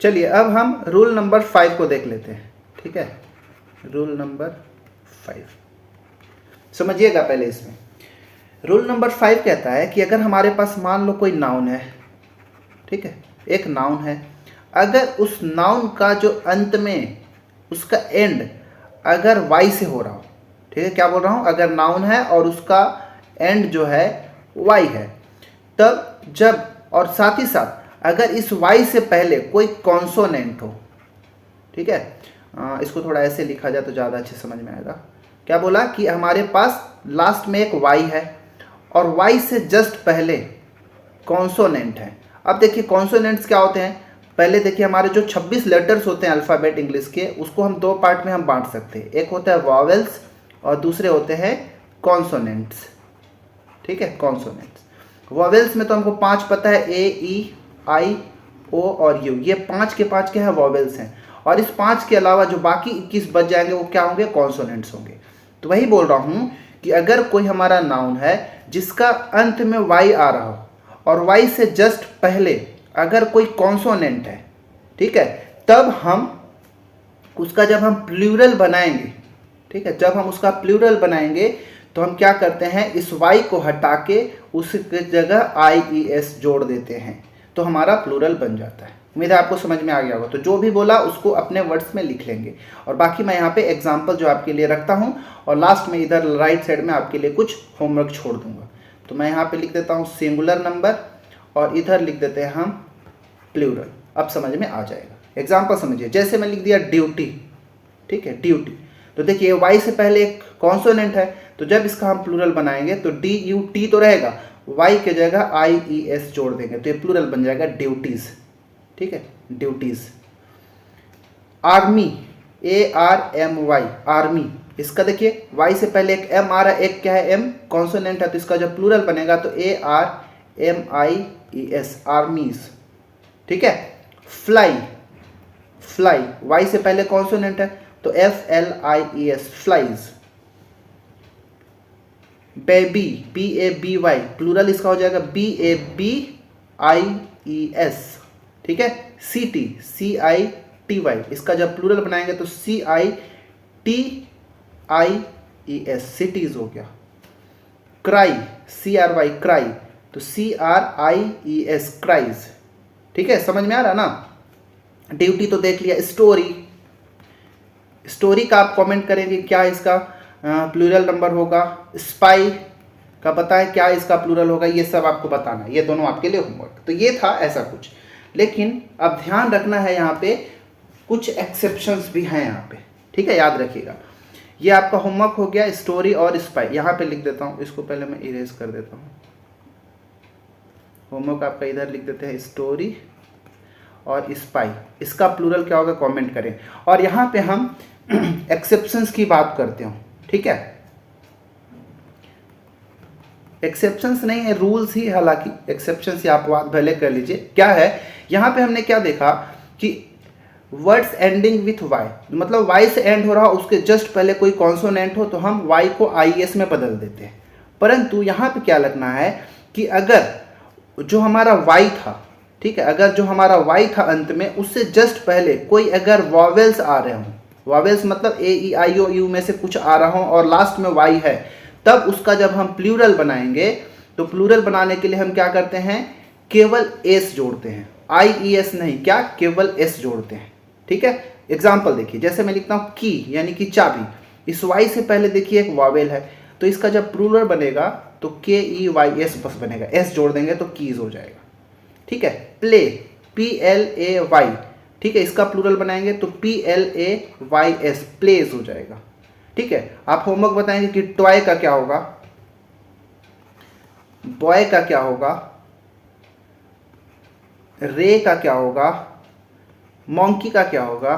चलिए अब हम रूल नंबर 5 को देख लेते हैं। ठीक है, रूल नंबर 5 समझिएगा पहले। इसमें रूल नंबर 5 कहता है कि अगर हमारे पास मान लो कोई नाउन है, ठीक है, एक नाउन है, अगर उस नाउन का जो अंत में उसका एंड अगर वाई से हो रहा हो, ठीक है, क्या बोल रहा हूँ, अगर नाउन है और उसका एंड जो है वाई है, तब जब, और साथ ही साथ अगर इस वाई से पहले कोई कॉन्सोनेंट हो, ठीक है, इसको थोड़ा ऐसे लिखा जाए तो ज़्यादा अच्छे समझ में आएगा। क्या बोला कि हमारे पास लास्ट में एक वाई है और वाई से जस्ट पहले कॉन्सोनेंट है। अब देखिए कॉन्सोनेंट्स क्या होते हैं, पहले देखिए हमारे जो 26 लेटर्स होते हैं अल्फ़ाबेट इंग्लिश के, उसको हम दो पार्ट में हम बांट सकते हैं। एक होता है वॉवेल्स और दूसरे होते हैं कॉन्सोनेंट्स। ठीक है, कॉन्सोनेंट्स। वॉवेल्स में तो हमको 5 पता है, ए, ई, आई, ओ और यू, ये 5 के 5 क्या है, वॉवेल्स हैं। और इस 5 के अलावा जो बाकी 21 बच जाएंगे वो क्या होंगे, कॉन्सोनेंट्स होंगे। तो वही बोल रहा हूँ कि अगर कोई हमारा नाउन है जिसका अंत में वाई आ रहा हो और वाई से जस्ट पहले अगर कोई कॉन्सोनेंट है, ठीक है, तब हम उसका जब हम प्लूरल बनाएंगे, ठीक है, जब हम उसका प्लूरल बनाएंगे तो हम क्या करते हैं, इस वाई को हटा के उसके जगह आई ई एस जोड़ देते हैं, तो हमारा प्लूरल बन जाता है। उम्मीद है आपको समझ में आ गया होगा। तो जो भी बोला उसको अपने वर्ड्स में लिख लेंगे, और बाकी मैं यहाँ पे एग्जाम्पल जो आपके लिए रखता हूँ, और लास्ट में इधर राइट साइड में आपके लिए कुछ होमवर्क छोड़ दूंगा। तो मैं यहाँ पे लिख देता हूँ सिंगुलर नंबर और इधर लिख देते हैं हम प्लूरल। अब समझ में आ जाएगा। एग्जाम्पल समझिए, जैसे मैं लिख दिया ड्यूटी, ठीक है, ड्यूटी, तो देखिए वाई से पहले एक कॉन्सोनेंट है, तो जब इसका हम प्लूरल बनाएंगे तो डी यू टी तो रहेगा, वाई के जगह आई ई एस जोड़ देंगे तो ये प्लूरल बन जाएगा ड्यूटीज। ठीक है, duties. Army, A R M Y, army, इसका देखिए वाई से पहले एक एम आ रहा है, एक क्या है, एम कॉन्सोनेंट है, तो इसका जब प्लूरल बनेगा तो A R M I E S, armies. ठीक है, फ्लाई, फ्लाई, वाई से पहले कॉन्सोनेंट है तो F L I E S, flies. Baby, B A B Y, plural इसका हो जाएगा B A B I E S. ठीक है, city, C I T Y, इसका जब प्लूरल बनाएंगे तो C I T I E S, cities हो गया। Cry, C R Y, cry, तो C R I E S, cries. ठीक है, समझ में आ रहा ना। ड्यूटी तो देख लिया। स्टोरी, स्टोरी का आप कमेंट करेंगे क्या इसका प्लूरल नंबर होगा। स्पाई का पता है क्या इसका प्लूरल होगा, ये सब आपको बताना है, ये दोनों आपके लिए होमवर्क। तो ये था ऐसा कुछ, लेकिन अब ध्यान रखना है यहाँ पे कुछ एक्सेप्शंस भी हैं यहाँ पे। ठीक है, याद रखिएगा। ये आपका होमवर्क हो गया, स्टोरी और स्पाई। यहाँ पे लिख देता हूँ, इसको पहले मैं इरेज कर देता हूँ। होमवर्क आपका इधर लिख देते हैं, स्टोरी और स्पाई, इसका प्लूरल क्या होगा कमेंट करें। और यहाँ पे हम एक्सेप्शंस की बात करते हो। ठीक है, एक्सेप्शंस नहीं है, रूल्स ही, हालांकि एक्सेप्शंस ही आप बात भले कर लीजिए। क्या है, यहाँ पे हमने क्या देखा कि वर्ड्स एंडिंग विथ वाई, मतलब वाई से एंड हो रहा हो, उसके जस्ट पहले कोई कॉन्सोनेंट हो तो हम वाई को आई एस में बदल देते हैं। परंतु यहाँ पे क्या लगना है कि अगर जो हमारा वाई था, ठीक है, अगर जो हमारा वाई था अंत में, उससे जस्ट पहले कोई अगर वॉवेल्स आ रहे हों, वॉवेल्स मतलब ए ई आई ओ यू में से कुछ आ रहा हो और लास्ट में वाई है, तब उसका जब हम प्लूरल बनाएंगे तो प्लूरल बनाने के लिए हम क्या करते हैं, केवल एस जोड़ते हैं, आई ई एस नहीं, क्या, केवल एस जोड़ते हैं। ठीक है, एग्जाम्पल देखिए, जैसे मैं लिखता हूँ की यानी कि चाबी, इस वाई से पहले देखिए एक वॉवेल है, तो इसका जब प्लूरल बनेगा तो के ई वाई एस बस बनेगा, एस जोड़ देंगे तो कीज हो जाएगा। ठीक है, play, P L A Y, ठीक है, इसका प्लूरल बनाएंगे तो P L A Y S, plays हो जाएगा। ठीक है, आप होमवर्क बताएंगे कि टॉय का क्या होगा, बॉय का क्या होगा, रे का क्या होगा, मॉन्की का क्या होगा।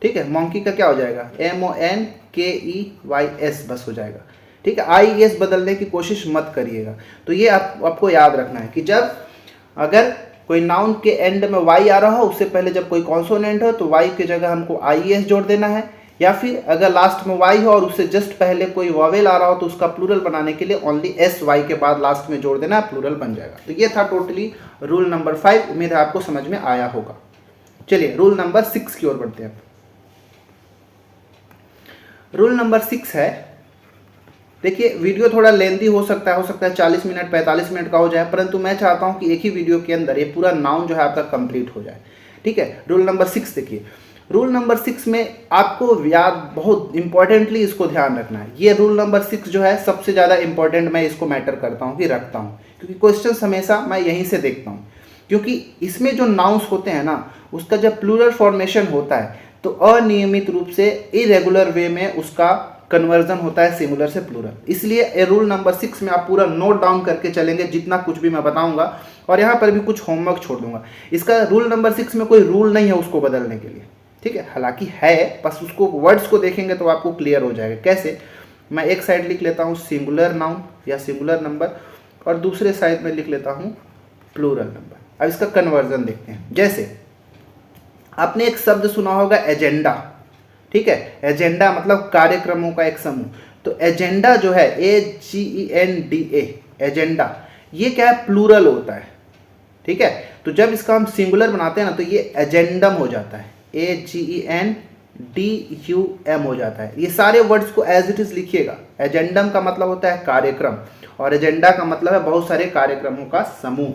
ठीक है, मॉन्की का क्या हो जाएगा, एम ओ एन के ई वाई एस बस हो जाएगा। ठीक है, आई एस बदलने की कोशिश मत करिएगा। तो ये आपको याद रखना है कि जब अगर कोई नाउन के एंड में वाई आ रहा हो, उससे पहले जब कोई कॉन्सोनेंट हो तो वाई की जगह हमको आई एस जोड़ देना है, या फिर अगर लास्ट में वाई हो और उससे जस्ट पहले कोई वॉवेल आ रहा हो तो उसका प्लूरल बनाने के लिए ओनली एस वाई के बाद लास्ट में जोड़ देना, प्लूरल बन जाएगा। तो ये था टोटली रूल नंबर 5। उम्मीद है आपको समझ में आया होगा। चलिए रूल नंबर 6 की ओर बढ़ते हैं। रूल नंबर 6 है, देखिए वीडियो थोड़ा लेंदी हो सकता है 40 मिनट 45 मिनट का हो जाए, परंतु मैं चाहता हूं कि एक ही वीडियो के अंदर ये पूरा नाउन जो है आपका कंप्लीट हो जाए। ठीक है, रूल नंबर 6 देखिए। रूल नंबर 6 में आपको याद बहुत इंपॉर्टेंटली इसको ध्यान रखना है। ये रूल नंबर 6 जो है सबसे ज़्यादा इंपॉर्टेंट मैं इसको मैटर करता हूँ कि रखता हूँ, क्योंकि क्वेश्चन हमेशा मैं यहीं से देखता हूँ। क्योंकि इसमें जो नाउन्स होते हैं ना, उसका जब प्लूरल फॉर्मेशन होता है तो अनियमित रूप से इरेगुलर वे में उसका कन्वर्जन होता है सिंगुलर से प्लूरल। इसलिए रूल नंबर 6 में आप पूरा नोट डाउन करके चलेंगे जितना कुछ भी मैं बताऊंगा, और यहाँ पर भी कुछ होमवर्क छोड़ दूंगा। इसका रूल नंबर 6 में कोई रूल नहीं है उसको बदलने के लिए, ठीक है, हालांकि है, बस उसको वर्ड्स को देखेंगे तो आपको क्लियर हो जाएगा। कैसे, मैं एक साइड लिख लेता हूँ सिंगुलर नाउन या सिंगुलर नंबर, और दूसरे साइड में लिख लेता हूँ प्लूरल नंबर। अब इसका कन्वर्जन देखते हैं। जैसे आपने एक शब्द सुना होगा एजेंडा, ठीक है, एजेंडा मतलब कार्यक्रमों का एक समूह। तो एजेंडा जो है AGENDA, एजेंडा, ये क्या है, प्लूरल होता है। ठीक है, तो जब इसका हम सिंगुलर बनाते हैं ना तो ये एजेंडम हो जाता है, AGENDUM हो जाता है। ये सारे वर्ड्स को एज इट इज लिखिएगा। एजेंडम का मतलब होता है कार्यक्रम, और एजेंडा का मतलब है बहुत सारे कार्यक्रमों का समूह।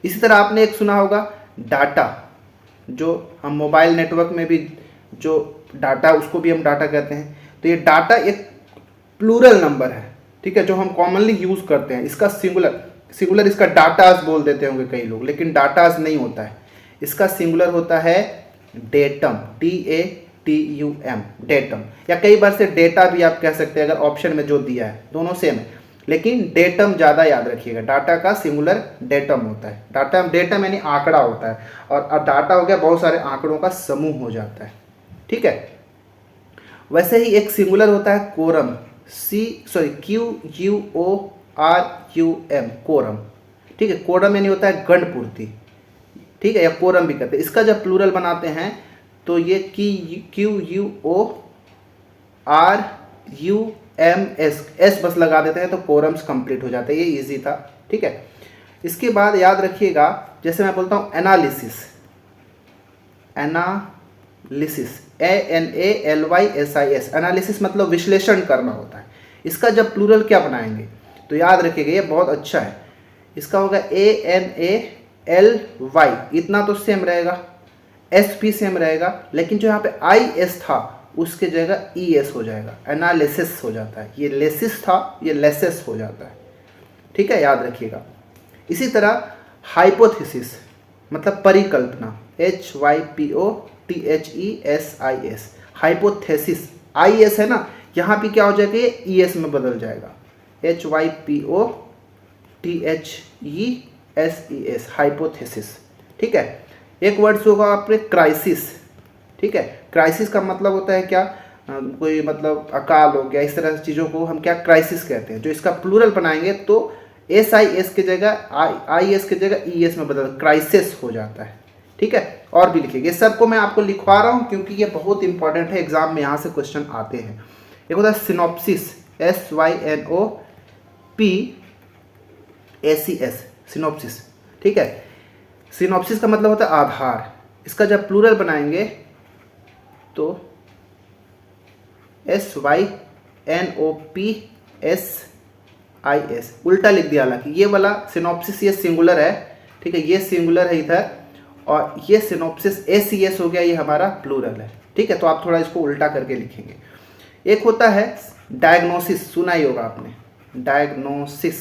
इसी तरह आपने एक सुना होगा डाटा, जो हम मोबाइल नेटवर्क में भी जो डाटा, उसको भी हम डाटा कहते हैं। तो ये डाटा एक प्लूरल नंबर है, ठीक है, जो हम कॉमनली यूज करते हैं। इसका सिंगुलर इसका डाटास बोल देते होंगे कई लोग, लेकिन डाटास नहीं होता है। इसका सिंगुलर होता है डेटम, DATUM, डेटम, या कई बार से डेटा भी आप कह सकते हैं अगर ऑप्शन में जो दिया है, दोनों सेम है, लेकिन डेटम ज़्यादा याद रखिएगा। डाटा का सिंगुलर डेटम होता है। डेटम यानी आंकड़ा होता है, और डाटा हो गया बहुत सारे आंकड़ों का समूह हो जाता है। ठीक है, वैसे ही एक सिंगुलर होता है कोरम, QUORUM, कोरम। ठीक है, कोरम यानी होता है गणपूर्ति, ठीक है, या कोरम भी कहते हैं। इसका जब प्लूरल बनाते हैं तो ये QUORUMS बस लगा देते हैं तो कोरम्स कंप्लीट हो जाता है। ये इजी था। ठीक है, इसके बाद याद रखिएगा, जैसे मैं बोलता हूँ एनालिसिस, ANALYSIS, एनालिसिस मतलब विश्लेषण करना होता है। इसका जब प्लूरल क्या बनाएंगे तो याद रखिएगा, ये बहुत अच्छा है। इसका होगा ANALY, इतना तो सेम रहेगा, S भी सेम रहेगा, लेकिन जो यहाँ पे IS था उसके जगह ES हो जाएगा, एनालिसिस हो जाता है। ये लेसिस था, ये लेसेस हो जाता है। ठीक है, याद रखिएगा। इसी तरह हाइपोथेसिस मतलब परिकल्पना, HYPOTHESIS, हाइपोथेसिस, IS है ना, यहाँ पे क्या हो जाएगा, ये ES में बदल जाएगा, HYPOTHESIS, हाइपोथेसिस। ठीक है, एक वर्ड होगा आपने क्राइसिस। ठीक है, क्राइसिस का मतलब होता है क्या, कोई मतलब अकाल हो गया, इस तरह की चीज़ों को हम क्या क्राइसिस कहते हैं। जो इसका प्लूरल बनाएंगे तो SIS की जगह IS की जगह ES में बदल क्राइसिस हो जाता है। ठीक है, और भी लिखिएगा। ये सब को मैं आपको लिखवा रहा हूँ क्योंकि ये बहुत इंपॉर्टेंट है, एग्जाम में यहाँ से क्वेश्चन आते हैं। एक होता है सिनॉप्सिस, SYNOPSIS, सिनॉप्सिस। ठीक है, सिनॉप्सिस का मतलब होता है आधार। इसका जब प्लूरल बनाएंगे तो SYNOPSIS, उल्टा लिख दिया, हालांकि ये वाला सिनॉप्सिस ये सिंगुलर है। ठीक है, ये सिंगुलर है इधर, और ये सिनॉप्सिस ACS हो गया, ये हमारा प्लूरल है। ठीक है, तो आप थोड़ा इसको उल्टा करके लिखेंगे। एक होता है डायग्नोसिस, सुना ही होगा आपने, डायग्नोसिस,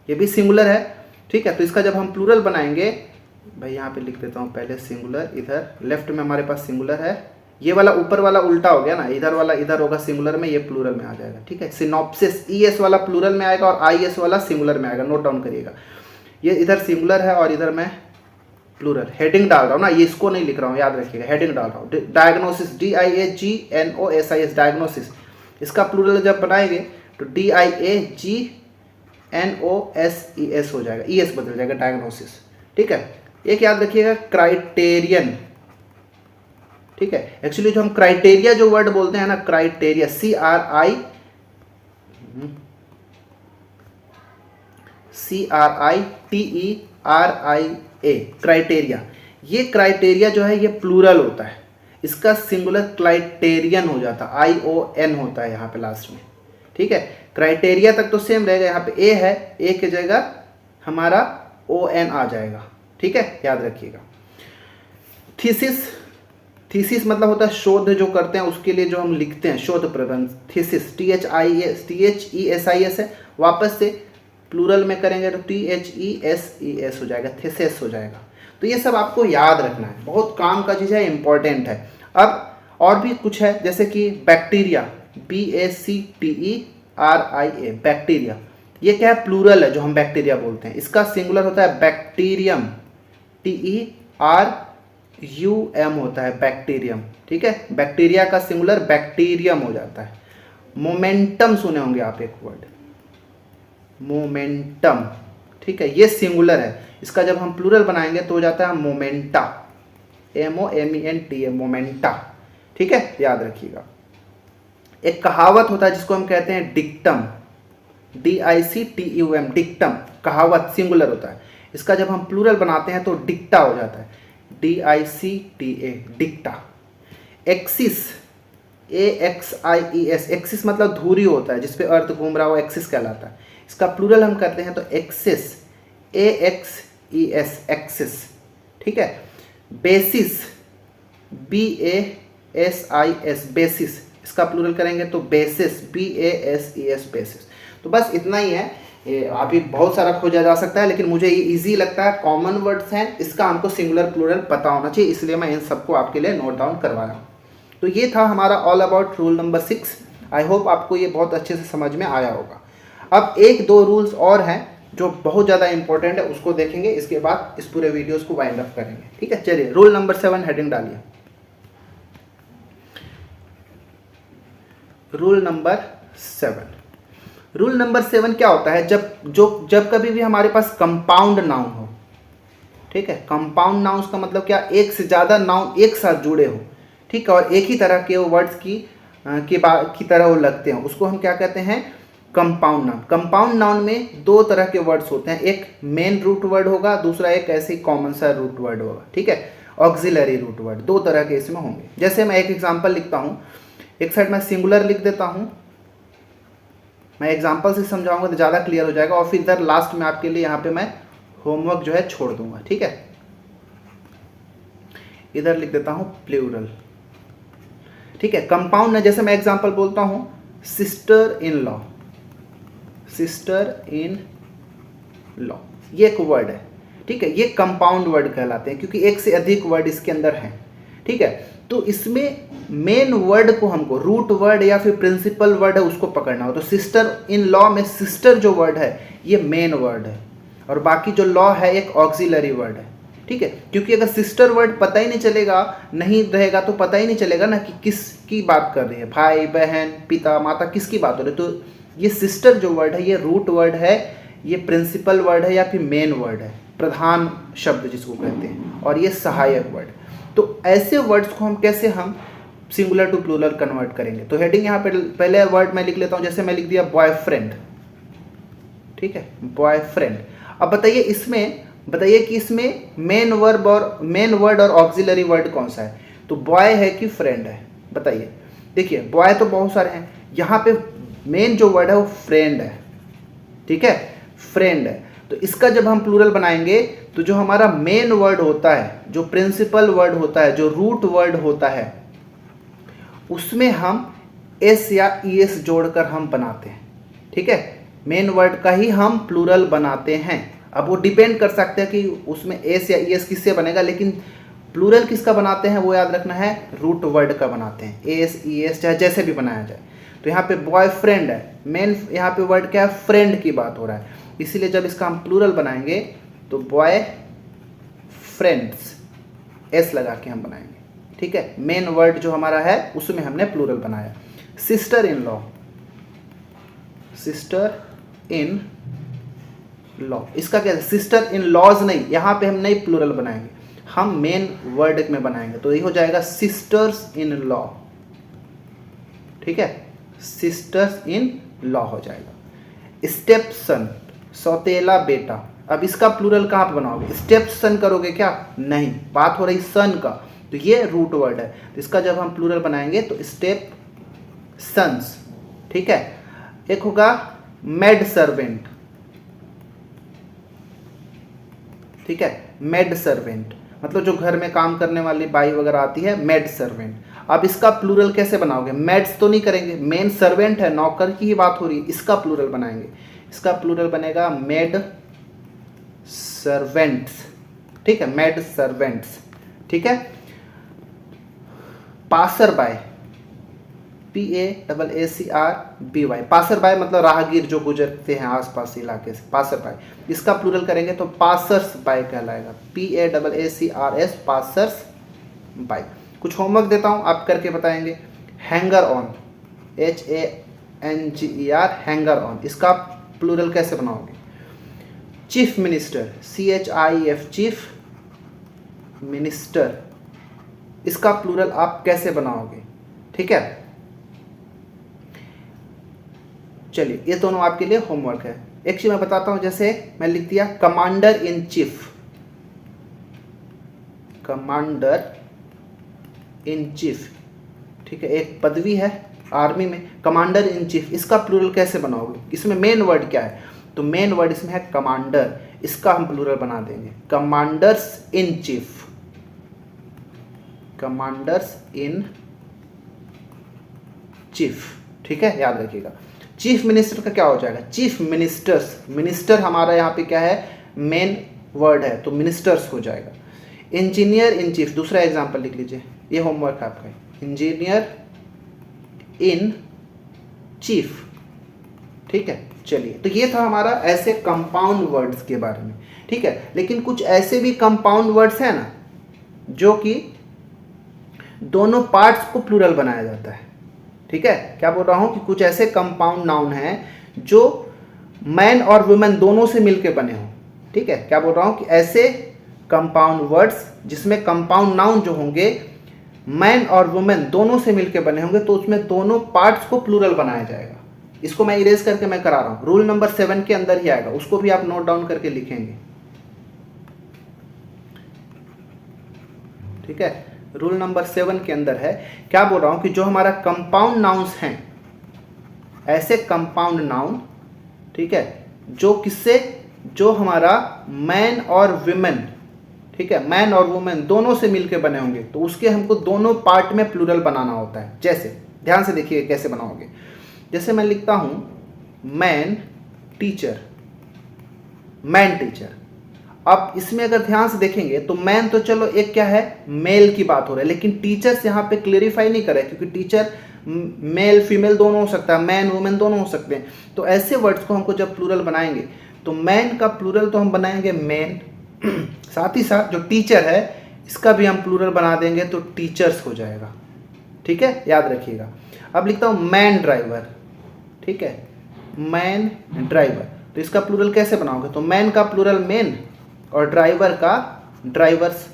ये भी सिंगुलर है। ठीक है, तो इसका जब हम प्लूरल बनाएंगे, भाई यहाँ पे लिख देता हूँ पहले सिंगुलर, इधर लेफ्ट में हमारे पास सिंगुलर है, ये वाला ऊपर वाला उल्टा हो गया ना, इधर वाला इधर होगा सिंगुलर में, ये प्लूरल में आ जाएगा। ठीक है, सिनॉप्सिस ES वाला प्लूरल में आएगा और IS वाला सिंगुलर में आएगा, नोट डाउन करिएगा। ये इधर सिंगुलर है और इधर मैं प्लूरल, हेडिंग डाल रहा हूँ ना, ये इसको नहीं लिख रहा हूँ, याद रखिएगा, हेडिंग डाल रहा हूँ। डायग्नोसिस, DIAGNOSIS, डायग्नोसिस, इसका प्लूरल जब बनाएंगे तो DIAGNOSES हो जाएगा, ES बदल जाएगा, डायग्नोसिस। ठीक है, एक याद रखिएगा क्राइटेरियन। ठीक है, एक्चुअली जो हम क्राइटेरिया जो वर्ड बोलते हैं ना, क्राइटेरिया, CRITERIA, क्राइटेरिया, ये क्राइटेरिया जो है ये प्लूरल होता है, इसका सिंगुलर क्राइटेरियन हो जाता है, ION होता है यहाँ पे लास्ट में, ठीक है। क्राइटेरिया तक तो सेम रहेगा, यहाँ पे ए है, ए की जगह हमारा ON आ जाएगा, ठीक है, याद रखिएगा। थीसिस, थीसिस मतलब होता है शोध जो करते हैं उसके लिए जो हम लिखते हैं, शोध प्रबंध, थीसिस, THESIS है, वापस से प्लूरल में करेंगे तो THESES हो जाएगा, थीसिस हो जाएगा। तो ये सब आपको याद रखना है, बहुत काम का चीज़ है, इंपॉर्टेंट है। अब और भी कुछ है, जैसे कि बैक्टीरिया, BACTERIA, बैक्टीरिया, ये क्या है, प्लूरल है जो हम बैक्टीरिया बोलते हैं, इसका सिंगुलर होता है बैक्टीरियम, TERUM होता है बैक्टीरियम, ठीक है। बैक्टीरिया का सिंगुलर बैक्टीरियम हो जाता है। मोमेंटम सुने होंगे आप एक वर्ड, मोमेंटम, ठीक है, ये सिंगुलर है, इसका जब हम प्लूरल बनाएंगे तो हो जाता है मोमेंटा, MOMENTA, मोमेंटा, ठीक है, याद रखिएगा। एक कहावत होता है जिसको हम कहते हैं डिक्टम, DICTUM, डिक्टम, कहावत सिंगुलर होता है, इसका जब हम प्लूरल बनाते हैं तो डिक्टा हो जाता है, DICTA, डिक्टा। एक्सिस, AXIES, एक्सिस मतलब धुरी होता है जिसपे अर्थ घूम रहा हो, एक्सिस कहलाता है, इसका प्लूरल हम कहते हैं तो एक्सिस, AXES, एक्सिस, ठीक है। बेसिस, BASIS, बेसिस, इसका प्लूरल करेंगे तो बेसिस, BASES, बेसिस। तो बस इतना ही है, अभी बहुत सारा खोजा जा सकता है, लेकिन मुझे ये इजी लगता है, कॉमन वर्ड्स हैं, इसका हमको सिंगुलर प्लूरल पता होना चाहिए, इसलिए मैं इन सबको आपके लिए नोट डाउन करवा रहा हूँ। तो ये था हमारा all about rule number 6। I hope आपको ये बहुत अच्छे से समझ में आया होगा। अब एक दो रूल्स और हैं जो बहुत ज़्यादा इंपॉर्टेंट है, उसको देखेंगे, इसके बाद इस पूरे वीडियोस को वाइंड अप करेंगे, ठीक है। चलिए रूल नंबर 7 हेडिंग डालिए। रूल नंबर 7, रूल नंबर 7 क्या होता है, जब कभी भी हमारे पास कंपाउंड नाउन हो, ठीक है, कंपाउंड नाउन का मतलब क्या, एक से ज़्यादा नाउन एक साथ जुड़े हो, ठीक है, और एक ही तरह के वर्ड्स की तरह वो लगते हैं, उसको हम क्या कहते हैं, कंपाउंड नाउन। कंपाउंड नाउन में दो तरह के वर्ड्स होते हैं, एक मेन रूट वर्ड होगा, दूसरा एक ऐसे ही कॉमन सा रूट वर्ड होगा, ठीक है, ऑक्सिलरी रूट वर्ड, दो तरह के इसमें होंगे। जैसे मैं एक एग्जांपल लिखता हूँ, एक साइड मैं सिंगुलर लिख देता हूँ, मैं एग्जांपल से समझाऊंगा तो ज़्यादा क्लियर हो जाएगा, और फिर इधर लास्ट में आपके लिए यहाँ पे मैं होमवर्क जो है छोड़ दूंगा, ठीक है। इधर लिख देता हूँ प्लूरल, ठीक है। कंपाउंड है, जैसे मैं एग्जांपल बोलता हूँ, sister in law, sister in law, ये एक वर्ड है, ठीक है, ये कंपाउंड वर्ड कहलाते हैं क्योंकि एक से अधिक वर्ड इसके अंदर हैं, ठीक है। तो इसमें मेन वर्ड को हमको, रूट वर्ड या फिर प्रिंसिपल वर्ड है उसको पकड़ना हो, तो सिस्टर इन लॉ में सिस्टर जो वर्ड है ये मेन वर्ड है, और बाकी जो लॉ है एक ऑक्सिलरी वर्ड है, ठीक है। क्योंकि अगर सिस्टर वर्ड पता ही नहीं चलेगा, नहीं रहेगा तो पता ही नहीं चलेगा ना कि किसकी बात कर रही है, भाई बहन पिता माता किसकी बात हो रही है। तो ये सिस्टर जो वर्ड है ये रूट वर्ड है, ये प्रिंसिपल वर्ड है या फिर मेन वर्ड है, प्रधान शब्द जिसको कहते हैं, और ये सहायक वर्ड। तो ऐसे वर्ड्स को हम कैसे हम सिंगुलर टू प्लूरल कन्वर्ट करेंगे। तो हेडिंग यहाँ पे पहले वर्ड मैं लिख लेता हूँ, जैसे मैं लिख दिया बॉयफ्रेंड, ठीक है, बॉयफ्रेंड। अब बताइए कि इसमें मेन वर्ड और ऑक्सिलरी वर्ड कौन सा है, तो बॉय है कि फ्रेंड है, बताइए। देखिए बॉय तो बहुत सारे हैं, यहाँ पे मेन जो वर्ड है वो फ्रेंड है, ठीक है, फ्रेंड है। तो इसका जब हम प्लूरल बनाएंगे तो जो हमारा मेन वर्ड होता है, जो प्रिंसिपल वर्ड होता है, जो रूट वर्ड होता है, उसमें हम एस या ईएस जोड़कर हम बनाते हैं, ठीक है, मेन वर्ड का ही हम प्लूरल बनाते हैं। अब वो डिपेंड कर सकते हैं कि उसमें एस या ईएस किससे बनेगा, लेकिन प्लूरल किसका बनाते हैं वो याद रखना है, रूट वर्ड का बनाते हैं, एस ईएस चाहे जैसे भी बनाया जाए। तो यहाँ पे बॉयफ्रेंड है, मेन यहाँ पे वर्ड क्या है, फ्रेंड की बात हो रहा है, इसीलिए जब इसका हम प्लूरल बनाएंगे तो बॉय फ्रेंड्स एस लगा के हम बनाएंगे, ठीक है। मेन वर्ड जो हमारा है उसमें हमने प्लूरल बनाया। Sister in law, sister in law, इसका क्या है, सिस्टर इन लॉज नहीं, यहाँ पे हम नहीं प्लूरल बनाएंगे, हम मेन वर्ड में बनाएंगे, तो ये हो जाएगा सिस्टर्स इन लॉ, ठीक है, सिस्टर्स इन लॉ हो जाएगा। स्टेप सन, सौतेला बेटा, अब इसका प्लूरल कहाँ पे बनाओगे? स्टेप सन करोगे क्या? नहीं, बात हो रही सन का, तो ये रूट वर्ड है, तो इसका जब हम प्लूरल बनाएंगे तो स्टेप सन्स, ठीक है। एक होगा मेड सर्वेंट, ठीक है, मेड सर्वेंट मतलब जो घर में काम करने वाली बाई वगैरह आती है, मेड सर्वेंट। अब इसका प्लूरल कैसे बनाओगे? मेड्स तो नहीं करेंगे, मेन सर्वेंट है, नौकर की ही बात हो रही है, इसका प्लूरल बनाएंगे। इसका प्लूरल बनेगा मेड सर्वेंट्स, ठीक है, मेड सर्वेंट्स, ठीक है। Passer by, PASSERBY, passer by मतलब राहगीर जो गुजरते हैं आसपास इलाके से, पासर बाय। इसका प्लूरल करेंगे तो पासर्स बाय कहलाएगा, PASSERS, पासर्स बाय। कुछ होमवर्क देता हूं, आप करके बताएंगे। Hanger on, HANGER, hanger on, इसका प्लूरल कैसे बनाओगे? Chief minister, CHIF, chief minister, इसका प्लूरल आप कैसे बनाओगे? ठीक है, चलिए ये दोनों आपके लिए होमवर्क है। एक चीज मैं बताता हूं, जैसे मैं लिख दिया commander in chief, commander in chief, ठीक है, एक पदवी है आर्मी में, कमांडर इन चीफ, इसका प्लूरल कैसे बनाओगे? इसमें मेन वर्ड क्या है? तो मेन वर्ड इसमें है कमांडर, इसका हम प्लूरल बना देंगे commanders in chief, commanders in chief, ठीक है, याद रखिएगा। चीफ मिनिस्टर का क्या हो जाएगा? चीफ मिनिस्टर्स, मिनिस्टर हमारा यहाँ पे क्या है? मेन वर्ड है, तो मिनिस्टर्स हो जाएगा। इंजीनियर इन चीफ, दूसरा एग्जांपल लिख लीजिए, ये होमवर्क आपका है, इंजीनियर इन चीफ, ठीक है। चलिए, तो ये था हमारा ऐसे कंपाउंड वर्ड्स के बारे में, ठीक है। लेकिन कुछ ऐसे भी कंपाउंड वर्ड्स हैं ना, जो कि दोनों पार्ट्स को प्लूरल बनाया जाता है, ठीक है। क्या बोल रहा हूं कि कुछ ऐसे कंपाउंड नाउन हैं जो मैन और वुमेन दोनों से मिलके बने हों, ठीक है। क्या बोल रहा हूं कि ऐसे कंपाउंड वर्ड्स जिसमें कंपाउंड नाउन जो होंगे मैन और वुमेन दोनों से मिलके बने होंगे, तो उसमें दोनों पार्ट्स को प्लूरल बनाया जाएगा। इसको मैं इरेज करके मैं करा रहा हूं, रूल नंबर 7 के अंदर ही आएगा, उसको भी आप नोट डाउन करके लिखेंगे, ठीक है। रूल नंबर 7 के अंदर है, क्या बोल रहा हूं कि जो हमारा कंपाउंड नाउन्स हैं, ऐसे कंपाउंड नाउन, ठीक है, जो किससे, जो हमारा मैन और विमेन, ठीक है, मैन और वुमेन दोनों से मिलकर बने होंगे, तो उसके हमको दोनों पार्ट में प्लूरल बनाना होता है। जैसे ध्यान से देखिए कैसे बनाओगे, जैसे मैं लिखता हूं मैन टीचर, मैन टीचर। अब इसमें अगर ध्यान से देखेंगे तो मैन तो चलो एक क्या है, मेल की बात हो रहा है, लेकिन टीचर्स यहाँ पे क्लेरिफाई नहीं करे, क्योंकि टीचर मेल फीमेल दोनों हो सकता है, मैन वुमेन दोनों हो सकते हैं। तो ऐसे वर्ड्स को हमको जब प्लूरल बनाएंगे तो मैन का प्लूरल तो हम बनाएंगे मैन, साथ ही साथ जो टीचर है इसका भी हम प्लूरल बना देंगे तो टीचर्स हो जाएगा, ठीक है, याद रखिएगा। अब लिखता हूँ मैन ड्राइवर, ठीक है, मैन ड्राइवर, तो इसका प्लूरल कैसे बनाओगे? तो मैन का प्लूरल मेन और ड्राइवर का ड्राइवर्स,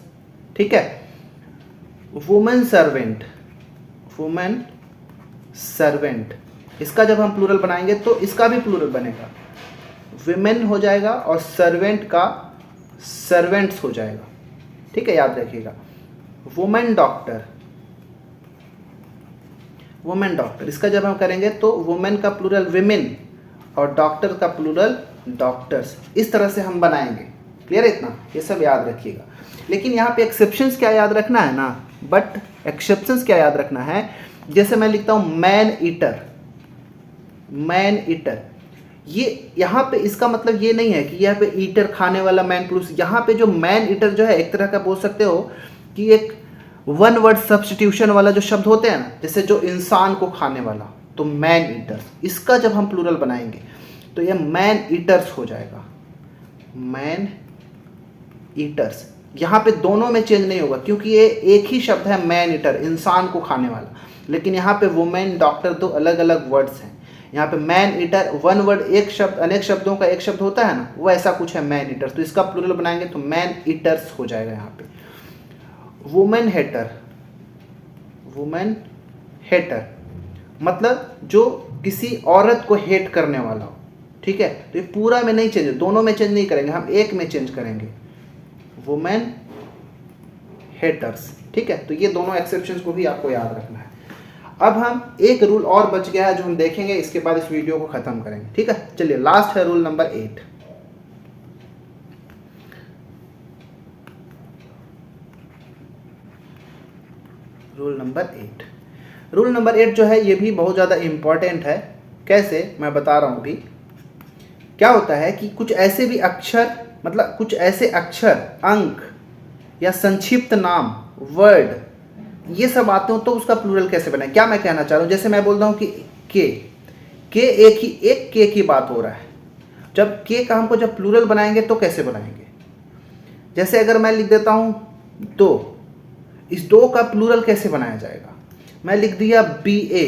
ठीक है। वुमेन सर्वेंट, वुमेन सर्वेंट, इसका जब हम प्लूरल बनाएंगे तो इसका भी प्लूरल बनेगा, विमेन हो जाएगा और सर्वेंट का सर्वेंट्स हो जाएगा, ठीक है, याद रखिएगा। वुमेन डॉक्टर, वुमेन डॉक्टर, इसका जब हम करेंगे तो वुमेन का प्लूरल विमेन और डॉक्टर का प्लूरल डॉक्टर्स, इस तरह से हम बनाएंगे। क्लियर है इतना? ये सब याद रखिएगा। लेकिन यहाँ पे एक्सेप्शंस क्या याद रखना है ना, बट एक्सेप्शंस क्या याद रखना है, जैसे मैं लिखता हूँ मैन ईटर, मैन ईटर, ये यहाँ पे इसका मतलब ये नहीं है कि यहाँ पे ईटर खाने वाला मैन पुरुष, यहाँ पे जो मैन ईटर जो है एक तरह का बोल सकते हो कि एक वन वर्ड सब्स्टिट्यूशन वाला जो शब्द होते हैं ना, जैसे जो इंसान को खाने वाला, तो मैन ईटर्स, इसका जब हम प्लूरल बनाएंगे तो ये मैन ईटर्स हो जाएगा, मैन ईटर्स। यहाँ पे दोनों में चेंज नहीं होगा क्योंकि ये एक ही शब्द है मैन ईटर, इंसान को खाने वाला, लेकिन यहाँ पे वुमेन डॉक्टर दो अलग अलग वर्ड्स हैं। यहाँ पे मैन ईटर वन वर्ड, एक शब्द अनेक शब्दों का एक शब्द होता है ना, वो ऐसा कुछ है मैन ईटर्स, तो इसका प्लूरल बनाएंगे तो मैन ईटर्स हो जाएगा यहाँ पे। वुमेन हेटर, वुमेन हेटर मतलब जो किसी औरत को हेट करने वाला हो, ठीक है। तो ये पूरा में नहीं चेंज, दोनों में चेंज नहीं करेंगे, हम एक में चेंज करेंगे, वुमेन हेटर्स, ठीक है। तो ये दोनों एक्सेप्शंस को भी आपको याद रखना है। अब हम एक रूल और बच गया है जो हम देखेंगे, इसके बाद इस वीडियो को खत्म करेंगे, ठीक है। चलिए लास्ट है रूल नंबर 8। रूल नंबर 8 जो है ये भी बहुत ज़्यादा इम्पॉर्टेंट है। कैसे, मैं बता रहा हूँ अभी। क्या होता है कि कुछ ऐसे भी अक्षर, मतलब कुछ ऐसे अक्षर, अंक या संक्षिप्त नाम, वर्ड, ये सब आते हो तो उसका प्लूरल कैसे बनाए। क्या मैं कहना चाह रहा हूँ, जैसे मैं बोल रहा हूँ कि के एक के की बात हो रहा है, जब के का हमको जब प्लूरल बनाएंगे तो कैसे बनाएंगे। जैसे अगर मैं लिख देता हूँ दो, इस दो का प्लूरल कैसे बनाया जाएगा। मैं लिख दिया BA,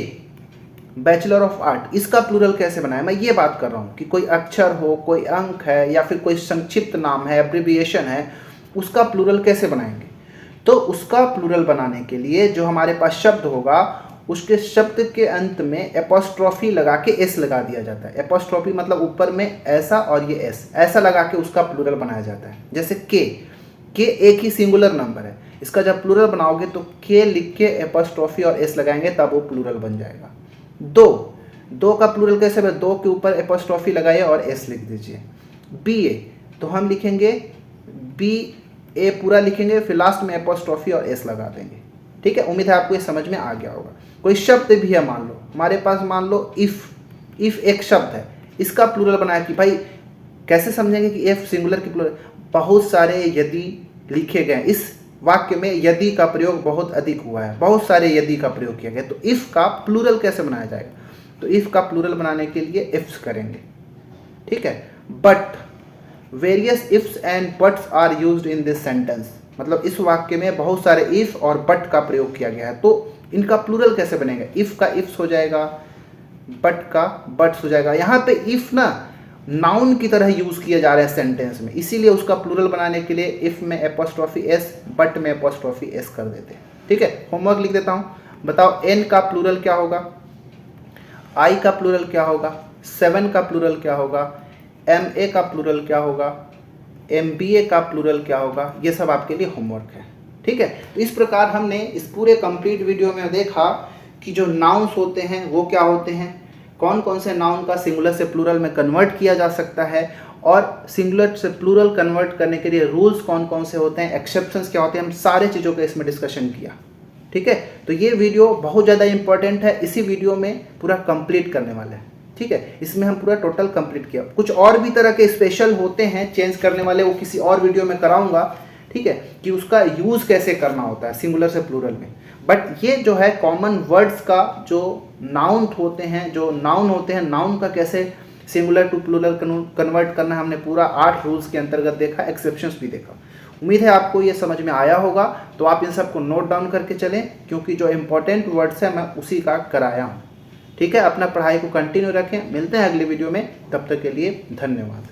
बैचलर ऑफ आर्ट, इसका प्लूरल कैसे बनाया। मैं ये बात कर रहा हूँ कि कोई अक्षर हो, कोई अंक है, या फिर कोई संक्षिप्त नाम है, एब्रिविएशन है, उसका प्लूरल कैसे बनाएंगे। तो उसका प्लूरल बनाने के लिए जो हमारे पास शब्द होगा, उसके शब्द के अंत में एपोस्ट्रोफी लगा के एस लगा दिया जाता है। एपोस्ट्रोफी मतलब ऊपर में ऐसा और ये एस, ऐसा लगा के उसका प्लूरल बनाया जाता है। जैसे के एक ही सिंगुलर नंबर है, इसका जब प्लूरल बनाओगे तो के लिख के एपोस्ट्रोफी और एस लगाएंगे, तब वो प्लूरल बन जाएगा। दो का प्लूरल कैसे बने, दो के ऊपर एपोस्ट्रोफी लगाइए और एस लिख दीजिए। BA, तो हम लिखेंगे BA पूरा लिखेंगे, फिर लास्ट में एपोस्ट्रोफी और एस लगा देंगे, ठीक है। उम्मीद है आपको ये समझ में आ गया होगा। कोई शब्द भी है, मान लो हमारे पास, मान लो इफ एक शब्द है, इसका प्लूरल बनाया कि भाई कैसे समझेंगे कि एफ सिंगुलर की प्लूरल। बहुत सारे यदि लिखे गए, इस वाक्य में यदि का प्रयोग बहुत अधिक हुआ है, बहुत सारे यदि का प्रयोग किया गया, तो इफ का प्लूरल कैसे बनाया जाएगा। तो इफ का प्लूरल बनाने के लिए इफ्स करेंगे, ठीक है। But various ifs and buts are used in this sentence, मतलब इस वाक्य में बहुत सारे इफ और बट का प्रयोग किया गया है, तो इनका प्लूरल कैसे बनेगा। इफ का इफ्स हो जाएगा, बट का बट्स हो जाएगा। यहाँ पे इफ ना नाउन की तरह यूज किया जा रहा है सेंटेंस में, इसीलिए उसका प्लूरल बनाने के लिए इफ में एपोस्ट्रोफी एस, बट में एपोस्ट्रोफी एस कर देते हैं, ठीक है। होमवर्क लिख देता हूँ, बताओ एन का प्लूरल क्या होगा, आई का प्लूरल क्या होगा, 7 का प्लूरल क्या होगा, MA का प्लूरल क्या होगा, MBA का प्लूरल क्या होगा। ये सब आपके लिए होमवर्क है, ठीक है। तो इस प्रकार हमने इस पूरे कंप्लीट वीडियो में देखा कि जो नाउन्स होते हैं वो क्या होते हैं, कौन कौन से नाउन का सिंगुलर से प्लूरल में कन्वर्ट किया जा सकता है, और सिंगुलर से प्लूरल कन्वर्ट करने के लिए रूल्स कौन कौन से होते हैं, एक्सेप्शंस क्या होते हैं, हम सारे चीज़ों का इसमें डिस्कशन किया, ठीक है। तो ये वीडियो बहुत ज़्यादा इंपॉर्टेंट है, इसी वीडियो में पूरा कंप्लीट करने वाले हैं, ठीक है। इसमें हम पूरा टोटल कंप्लीट किया। कुछ और भी तरह के स्पेशल होते हैं चेंज करने वाले, वो किसी और वीडियो में कराऊंगा, ठीक है, कि उसका यूज़ कैसे करना होता है सिंगुलर से प्लूरल में। बट ये जो है कॉमन वर्ड्स का जो नाउन होते हैं, नाउन का कैसे सिंगुलर टू प्लूरल कन्वर्ट करना, हमने पूरा 8 रूल्स के अंतर्गत देखा, एक्सेप्शंस भी देखा। उम्मीद है आपको ये समझ में आया होगा। तो आप इन सबको नोट डाउन करके चलें, क्योंकि जो इंपॉर्टेंट वर्ड्स है मैं उसी का कराया हूँ, ठीक है। अपना पढ़ाई को कंटिन्यू रखें, मिलते हैं अगली वीडियो में, तब तक के लिए धन्यवाद।